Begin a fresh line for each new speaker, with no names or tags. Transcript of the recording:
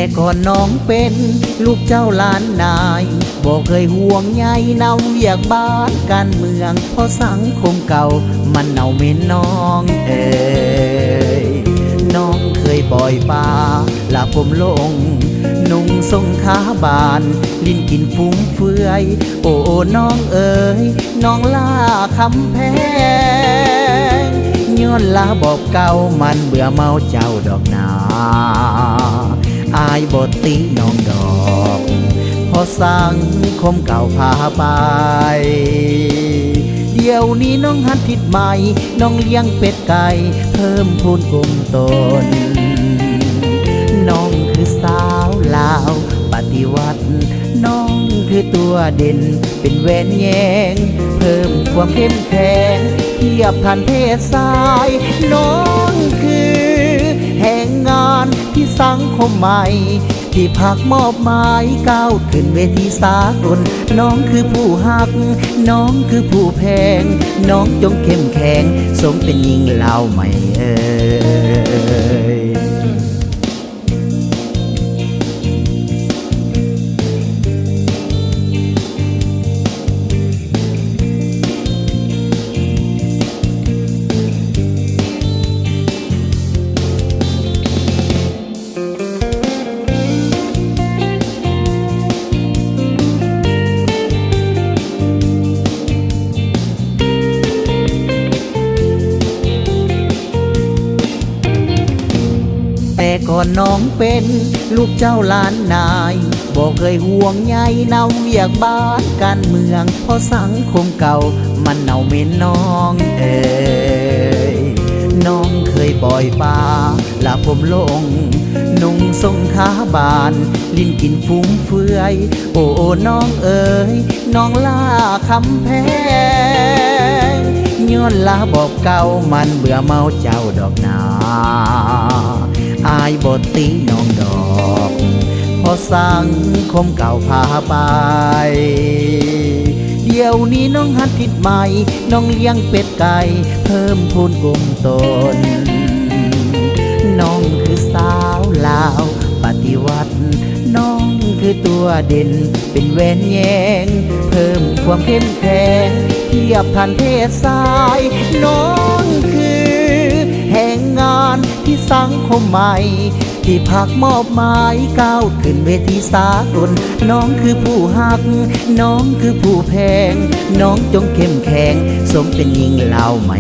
แต่ก่อนน้องเป็นลูกเจ้าล้านนายบอกเคยห่วงใยนำเวียกบ้านการเมืองเพราะสังคมเก่ามันเน่าเหม็นน้องน้องเคยปล่อยปลาละผมลงนุ่งทรงขาบานลิ้นกินฟุ้งเฟือยโอ้น้องเอ๋ยน้องล่าคำแพงย้อนลาบอกเก่ามันเบื่อเมาเจ้าดอกนาอายบทตีน้องดอกพอสังคมเก่าพาไปเดี๋ยวนี้น้องหัดทิศใหม่น้องเลี้ยงเป็ดไก่เพิ่มพูนกลมตนน้องคือสาวลาวปฏิวัติน้องคือตัวเด่นเป็นแหวนแยงเพิ่มความเข้มแข็งเทียบทันเพศสายน้องคือแห่งงานที่สังคมใหม่ที่พักมอบหมายก้าวขึ้นเวทีสากลน้องคือผู้ฮักน้องคือผู้แพงน้องจงเข้มแข็งสมเป็นหญิงลาวใหม่แต่ก่อนน้องเป็นลูกเจ้าล้านนายบอกเคยห่วงใยนำเวียกบ้านการเมืองเพราะสังคมเก่ามันเน่าเหม็นน้องน้องเคยปล่อยปลาละผมลงนุ่งทรงขาบานลิ้นกินฟุ้งเฟือยโอ้น้องเอ๋ยน้องล่าคำแพงย้อนลาบอกเก่ามันเบื่อเมาเจ้าดอกนาอายบทตีน้องดอกพอสังคมเก่าพาไปเดี๋ยวนี้น้องหัดทิศใหม่น้องเลี้ยงเป็ดไก่เพิ่มพูนกลมตนน้องคือสาวลาวปฏิวัติน้องคือตัวเด่นเป็นแหวนแยงเพิ่มความเข้มแข็งเทียบทันเพศสายน้องคือแห่งงานที่สังคมใหม่ที่พักมอบหมายก้าวขึ้นเวทีสากลน้องคือผู้ฮักน้องคือผู้แพงน้องจงเข้มแข็งสมเป็นหญิงลาวใหม่